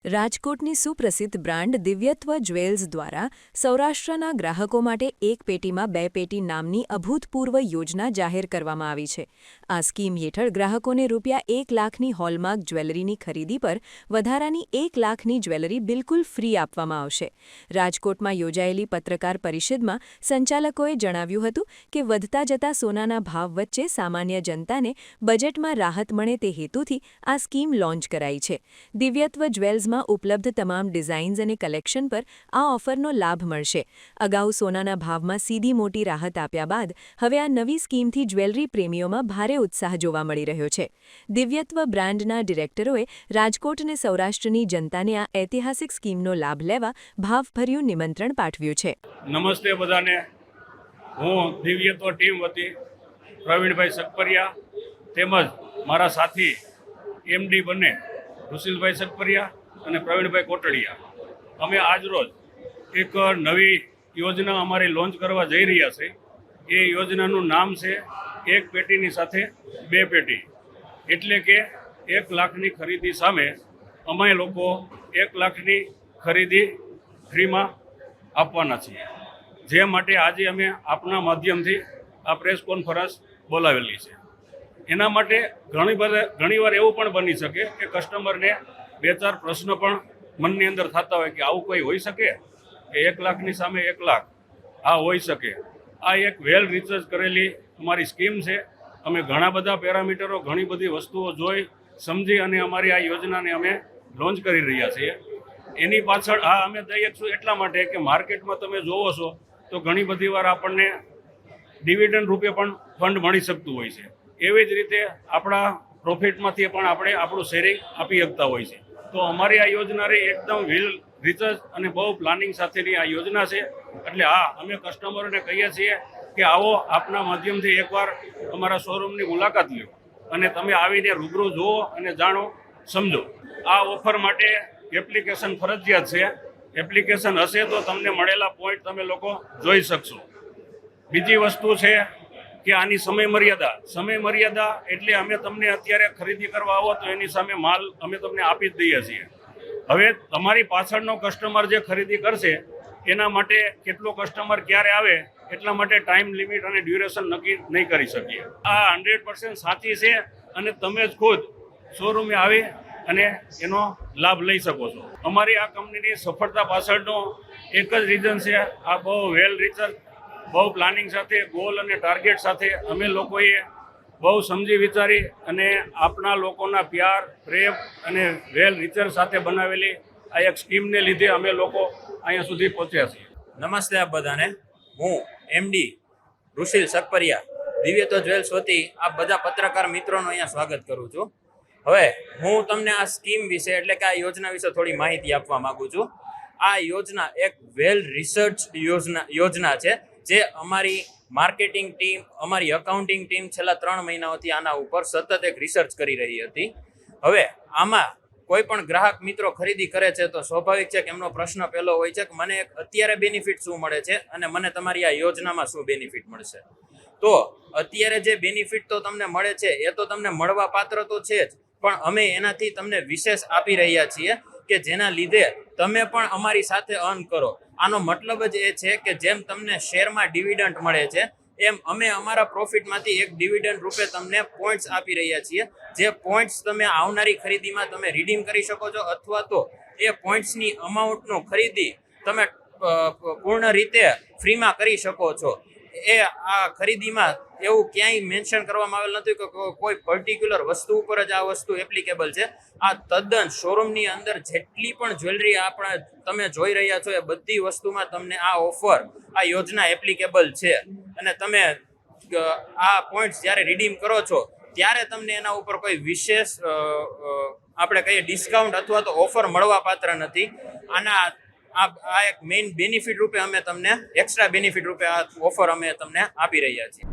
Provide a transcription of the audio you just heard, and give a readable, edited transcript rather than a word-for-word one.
રાજકોટની સુપ્રસિદ્ધ brand દિવ્યત્વ jewels દ્વારા સૌરાષ્ટ્રના ગ્રાહકો માટે એક પેટીમાં બે પેટી નામની અભૂતપૂર્વ યોજના જાહેર કરવામાં આવી છે. આ સ્કીમ હેઠળ ગ્રાહકોને ₹1 લાખની હોલમાર્ક જ્વેલરીની ખરીદી પર વધારાની ₹1 લાખની જ્વેલરી બિલકુલ ફ્રી આપવામાં આવશે. રાજકોટમાં યોજાયેલી પત્રકાર પરિષદમાં સંચાલકોએ જણાવ્યું હતું કે વધતા જતા સોનાના ભાવ વચ્ચે સામાન્ય જનતાને બજેટમાં રાહત મળે તે હેતુથી આ સ્કીમ લોન્ચ કરાઈ છે. દિવ્યત્વ જ્વેલ્સ ઉપલબ્ધ તમામ ડિઝાઇન્સ અને કલેક્શન પર આ ઓફરનો લાભ મળશે. અગાઉ સોનાના ભાવમાં સીધી મોટી રાહત આપ્યા બાદ હવે આ નવી સ્કીમથી જ્વેલરી પ્રેમીઓમાં ભારે ઉત્સાહ જોવા મળી રહ્યો છે. દિવ્યત્વ બ્રાન્ડના ડિરેક્ટરોએ રાજકોટ અને સૌરાષ્ટ્રની જનતાને આ ઐતિહાસિક સ્કીમનો લાભ લેવા ભાવભર્યું નિમંત્રણ પાઠવ્યું છે. નમસ્તે બધાને. હું દિવ્યત્વ ટીમ વતી પ્રવીણભાઈ સકપરિયા તેમજ મારા સાથી એમડી બંને ઋષિલભાઈ સકપરિયા અને પ્રવીણભાઈ કોટડિયા, અમે આજરોજ એક નવી યોજના અમારી લોન્ચ કરવા જઈ રહ્યા છે. એ યોજનાનું નામ છે એક પેટીની સાથે બે પેટી. એટલે કે 1 લાખની ખરીદી સામે અમે લોકો 1 લાખની ખરીદી ફ્રીમાં આપવાના છીએ. જે માટે આજે અમે આપના માધ્યમથી આ પ્રેસ કોન્ફરન્સ બોલાવેલી છે. એના માટે ઘણીવાર એવું પણ બની શકે કે કસ્ટમરને 2-4 પ્રશ્ન પણ મનની અંદર થતા હોય કે આવું કોઈ હોઈ શકે કે 1 લાખની સામે 1 લાખ? આ હોઈ શકે. આ એક વેલ રિસર્ચ કરેલી અમારી સ્કીમ છે. અમે ઘણા બધા પેરામીટરો, ઘણી બધી વસ્તુઓ જોઈ સમજી અને અમારી આ યોજનાને અમે લોન્ચ કરી રહ્યા છીએ. એની પાછળ આ અમે દઈએ છું એટલા માટે કે માર્કેટમાં તમે જોવો છો તો ઘણી બધી વાર આપણને ડિવિડન્ડ રૂપે પણ ફંડ મળી શકતું હોય છે. એવી જ રીતે આપણા પ્રોફિટમાંથી પણ આપણે આપણું શેરિંગ આપી શકતા હોય છે. તો અમારી આ યોજના એકદમ વેલ રિસર્ચ અને બહુ પ્લાનિંગ સાથેની આ યોજના છે. એટલે અમે કસ્ટમરોને કહીએ છીએ કે આવો, આપના માધ્યમથી એકવાર અમારા શોરૂમની મુલાકાત લો અને તમે આવીને રૂબરૂ જુઓ અને જાણો, સમજો. આ ઓફર માટે એપ્લિકેશન ફરજિયાત છે. એપ્લિકેશન હશે તો તમને મળેલા પોઈન્ટ તમે લોકો જોઈ શકશો. બીજી વસ્તુ છે કે આની સમય મર્યાદા એટલે અમે તમને અત્યારે ખરીદી કરવા આવો તો એની સામે માલ અમે તમને આપી જ દઈએ છીએ. હવે તમારી પાછળનો કસ્ટમર જે ખરીદી કરશે એના માટે કેટલો કસ્ટમર ક્યારે આવે એટલા માટે ટાઈમ લિમિટ અને ડ્યુરેશન નક્કી નહીં કરી શકીએ. આ 100% સાચી છે અને તમે જ ખુદ શોરૂમે આવી અને એનો લાભ લઈ શકો છો. અમારી આ કંપનીની સફળતા પાછળનો એક જ રીઝન છે, આ બહુ વેલ રિસર્ચ, બહુ પ્લાનિંગ સાથે, ગોલ અને ટાર્ગેટ સાથે અમે લોકોએ બહુ સમજી વિચારી અને આપણા લોકોના પ્યાર, પ્રેમ અને વેલ રિસર્ચ સાથે બનાવેલી આ એક સ્કીમને લીધે અમે લોકો અહીંયા સુધી પહોંચ્યા છીએ. નમસ્તે આપ બધાને. હું એમડી ઋષિલ સકપરિયા દિવ્યત્વ જ્વેલ્સ વતી આ બધા પત્રકાર મિત્રોનું અહીંયા સ્વાગત કરું છું. હવે હું તમને આ સ્કીમ વિશે એટલે કે આ યોજના વિશે થોડી માહિતી આપવા માંગુ છું. આ યોજના એક વેલ રિસર્ચ યોજના છે જે અમારી માર્કેટિંગ ટીમ, અમારી અકાઉન્ટિંગ ટીમ છેલ્લા 3 મહિનાઓથી આના ઉપર સતત એક રિસર્ચ કરી રહી હતી. હવે આમાં કોઈ પણ ગ્રાહક મિત્રો ખરીદી કરે છે તો સ્વાભાવિક છે કે એમનો પ્રશ્ન પહેલો હોય છે કે મને અત્યારે બેનિફિટ શું મળે છે અને મને તમારી આ યોજનામાં શું બેનિફિટ મળશે. તો અત્યારે જે બેનિફિટ તો તમને મળે છે એ તો તમને મળવા પાત્ર તો છે જ, પણ અમે એનાથી તમને વિશેષ આપી રહ્યા છીએ કે જેના લીધે તમે પણ અમારી સાથે અર્ન કરો. આનો મતલબ જ એ છે કે જેમ તમને શેરમાં ડિવિડન્ડ મળે છે એમ અમે અમારા પ્રોફિટમાંથી એક ડિવિડન્ડ રૂપે તમને પોઈન્ટ્સ આપી રહ્યા છીએ. જે પોઈન્ટ્સ તમે આવનારી ખરીદીમાં તમે રિડીમ કરી શકો છો અથવા તો એ પોઈન્ટ્સની અમાઉન્ટનો ખરીદી તમે પૂર્ણ રીતે ફ્રીમાં કરી શકો છો. એ આ ખરીદીમાં એવું ક્યાંય મેન્શન કરવામાં આવેલ નથી કે કોઈ પર્ટિક્યુલર વસ્તુ ઉપર જ આ વસ્તુ એપ્લિકેબલ છે. આ તદ્દન શોરૂમની અંદર જેટલી પણ જ્વેલરી આપણા તમે જોઈ રહ્યા છો એ બધી વસ્તુમાં તમને આ ઓફર, આ યોજના એપ્લિકેબલ છે. અને તમે આ પોઈન્ટ્સ જ્યારે રિડીમ કરો છો ત્યારે તમને એના ઉપર કોઈ વિશેષ આપણે કહીએ ડિસ્કાઉન્ટ અથવા તો ઓફર મળવા પાત્ર નથી. આ એક મેઇન બેનિફિટ રૂપે અમે તમને એક્સ્ટ્રા બેનિફિટ રૂપે આ ઓફર અમે તમને આપી રહ્યા છીએ.